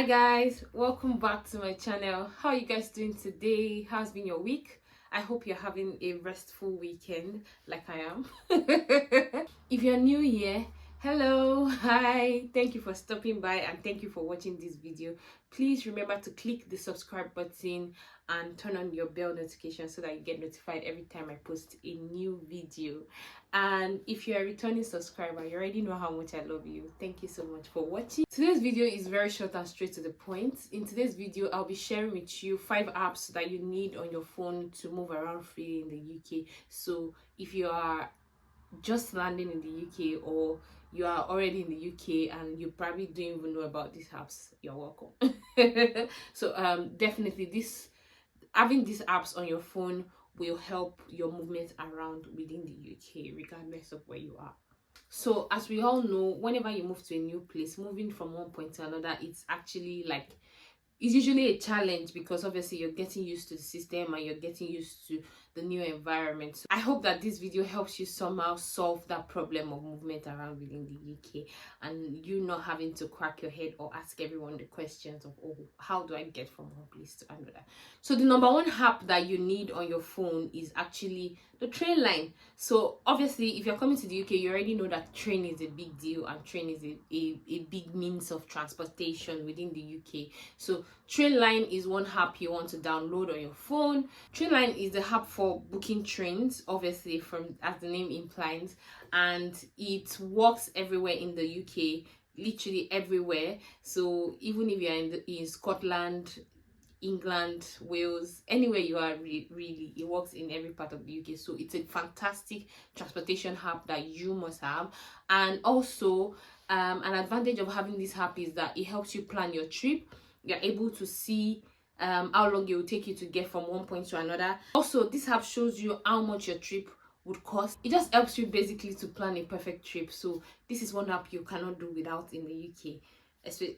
Hi guys, welcome back to my channel. How are you guys doing today? How's been your week? I hope you're having a restful weekend like I am. If you're new here, hello, hi, thank you for stopping by and thank you for watching this video. Please remember to click the subscribe button and turn on your bell notification so that you get notified every time I post a new video. And if you're a returning subscriber, you already know how much I love you. Thank you so much for watching. Today's video is very short and straight to the point. In today's video, I'll be sharing with you 5 apps that you need on your phone to move around freely in the UK. So if you are just landing in the UK or you are already in the UK and you probably don't even know about these apps, you're welcome. So definitely having these apps on your phone will help your movement around within the UK regardless of where you are. So as we all know, whenever you move to a new place, moving from one point to another, it's actually like it's usually a challenge because obviously you're getting used to the system and you're getting used to the new environment. So I hope that this video helps you somehow solve that problem of movement around within the UK and you not having to crack your head or ask everyone the questions of, oh, how do I get from one place to another? So the number one app that you need on your phone is actually the train line. So obviously if you're coming to the UK, you already know that train is a big deal and train is a big means of transportation within the UK. So Trainline is one app you want to download on your phone. Trainline is the app for booking trains, obviously, from as the name implies, and it works everywhere in the UK, literally everywhere. So even if you're in Scotland, England, Wales, anywhere you are, really, it works in every part of the UK. So it's a fantastic transportation app that you must have. And also, an advantage of having this app is that it helps you plan your trip. You're able to see how long it will take you to get from one point to another. Also, this app shows you how much your trip would cost. It just helps you basically to plan a perfect trip. So this is one app you cannot do without in the UK,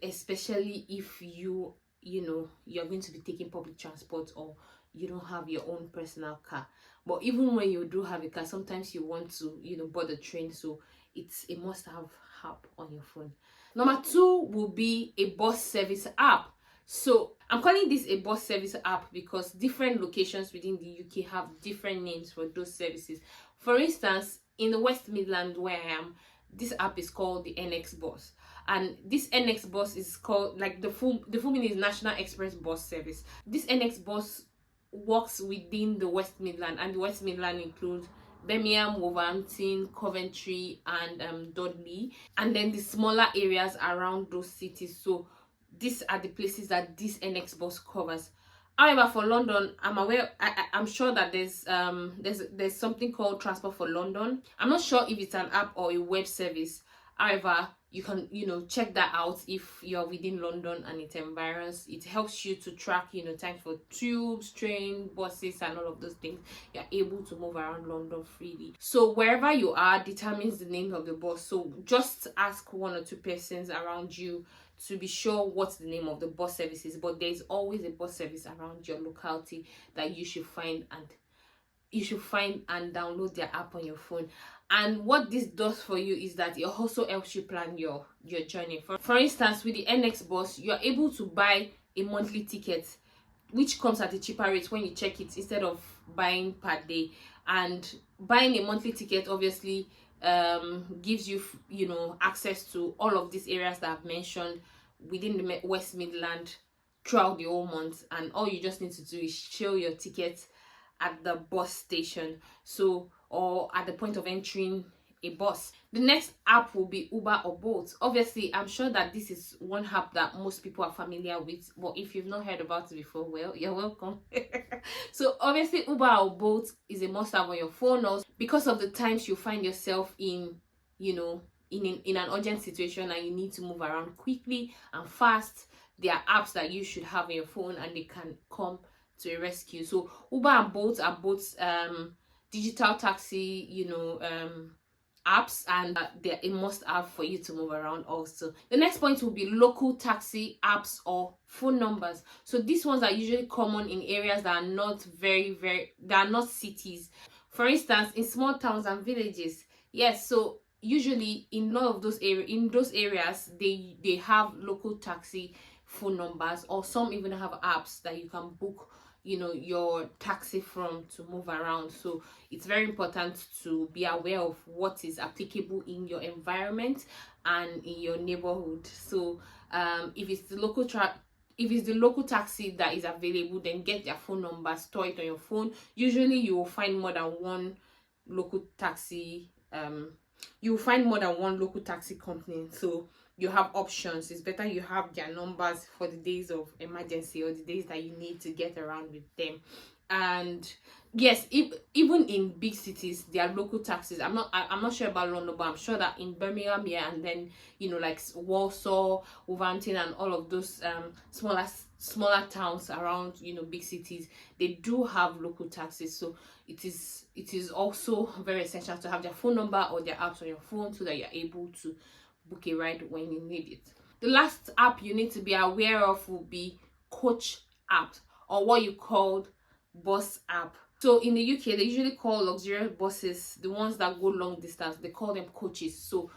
especially if you're going to be taking public transport or you don't have your own personal car. But even when you do have a car, sometimes you want to board the train, so it's a must-have app on your phone. Number 2 will be a bus service app. So I'm calling this a bus service app because different locations within the UK have different names for those services. For instance, in the West Midlands where I am, this app is called the NX Bus, and this NX Bus is called, like, the full meaning is National Express Bus Service. This NX Bus works within the West Midlands, and the West Midlands includes Birmingham, Wolverhampton, Coventry, and Dudley, and then the smaller areas around those cities. So these are the places that this NX Bus covers. However, for London, I'm sure that there's something called Transport for London. I'm not sure if it's an app or a web service. However, you can check that out if you're within London and its environs. It helps you to track time for tubes, train, buses, and all of those things. You're able to move around London freely. So wherever you are determines the name of the bus. So just ask 1 or 2 persons around you to be sure what the name of the bus service is. But there's always a bus service around your locality that you should find and download their app on your phone. And what this does for you is that it also helps you plan your journey. For instance, with the NX Bus, you're able to buy a monthly ticket which comes at a cheaper rate when you check it instead of buying per day. And buying a monthly ticket obviously gives you access to all of these areas that I've mentioned within the West Midlands throughout the whole month, and all you just need to do is show your ticket at the bus station, or at the point of entering a bus. The next app will be Uber or Bolt. Obviously, I'm sure that this is one app that most people are familiar with, but if you've not heard about it before, well, you're welcome. So obviously Uber or Bolt is a must-have on your phone, also because of the times you find yourself in in an urgent situation and you need to move around quickly and fast. There are apps that you should have on your phone and they can come to a rescue. So Uber and Bolt are both digital taxi apps, and they're a must-have for you to move around. Also, the next point will be local taxi apps or phone numbers. So these ones are usually common in areas that are not that are not cities. For instance, in small towns and villages. Yes, so usually in all of those areas they have local taxi phone numbers, or some even have apps that you can book, you know, your taxi from to move around. So it's very important to be aware of what is applicable in your environment and in your neighborhood. So if it's the local taxi that is available, then get their phone number, store it on your phone. Usually you will find more than one local taxi company, so you have options. It's better you have their numbers for the days of emergency or the days that you need to get around with them. And yes, even in big cities, there are local taxis. I'm not sure about London, but I'm sure that in Birmingham, yeah, and then, you know, like Warsaw, Wolverhampton, and all of those smaller towns around, you know, big cities, they do have local taxis. So it is also very essential to have their phone number or their apps on your phone so that you're able to book a ride when you need it. The last app you need to be aware of will be Coach app, or what you called Bus app. So in the UK, they usually call luxurious buses, the ones that go long distance, they call them coaches. So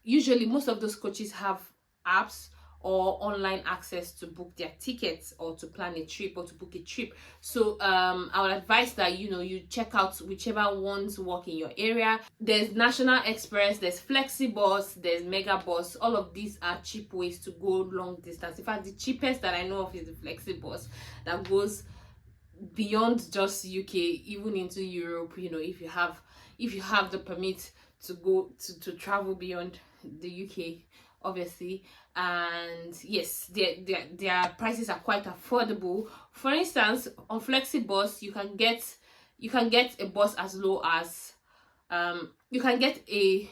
usually most of those coaches have apps or online access to book their tickets or to plan a trip or to book a trip. So I would advise that, you know, you check out whichever ones work in your area. There's National Express, there's Flexibus, there's Megabus. All of these are cheap ways to go long distance. In fact, the cheapest that I know of is the Flexibus that goes beyond just UK, even into Europe. You know, if you have the permit to go to travel beyond the UK, obviously. And yes, their prices are quite affordable. For instance, on Flexibus, you can get a bus as low as £4.50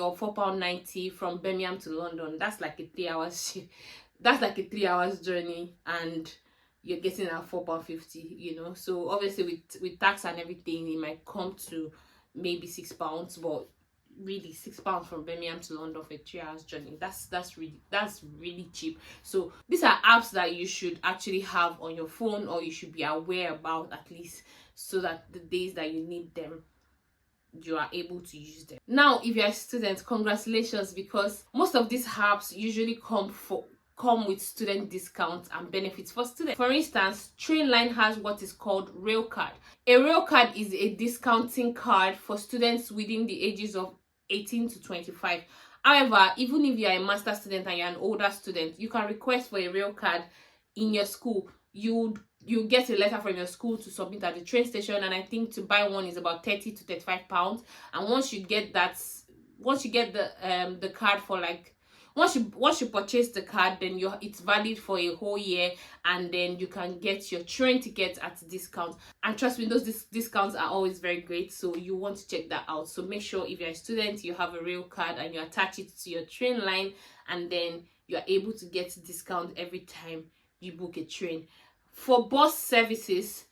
or £4.90 from Birmingham to London. That's like a 3 hours shift. That's like a 3 hours journey, and you're getting at £4.50, you know. So obviously with tax and everything, it might come to maybe £6, but really £6 from Birmingham to London for a 3 hours journey, that's really cheap. So these are apps that you should actually have on your phone, or you should be aware about, at least, so that the days that you need them, you are able to use them. Now, if you're a student, congratulations, because most of these apps usually come with student discounts and benefits for students. For instance, Trainline has what is called Rail Card. A Rail Card is a discounting card for students within the ages of 18 to 25. However, even if you are a master student and you're an older student, you can request for a Rail Card in your school. You get a letter from your school to submit at the train station, and I think to buy one is about £30 to £35. And once you get the card for like, once you purchase the card, then it's valid for a whole year, and then you can get your train tickets at discount. And trust me, those discounts are always very great, so you want to check that out. So make sure, if you're a student, you have a Rail Card and you attach it to your train line, and then you're able to get discount every time you book a train. For bus services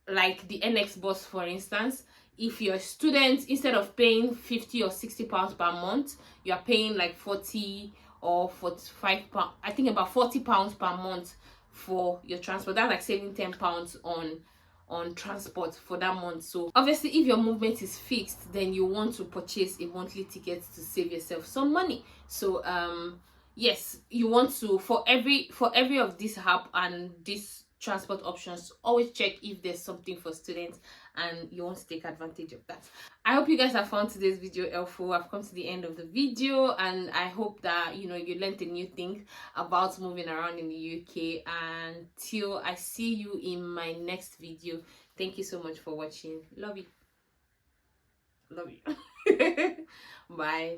like the NX bus, for instance, if you're a student, instead of paying £50 or £60 per month, you are paying like £40 or £45, I think about £40 per month for your transport. That's like saving £10 on transport for that month. So obviously, if your movement is fixed, then you want to purchase a monthly ticket to save yourself some money. So yes, you want to, for every of this app and this transport options, always check if there's something for students and you want to take advantage of that. I hope you guys have found today's video helpful. I've come to the end of the video, and I hope that, you know, you learned a new thing about moving around in the UK. And till I see you in my next video, thank you so much for watching. Love you. Bye.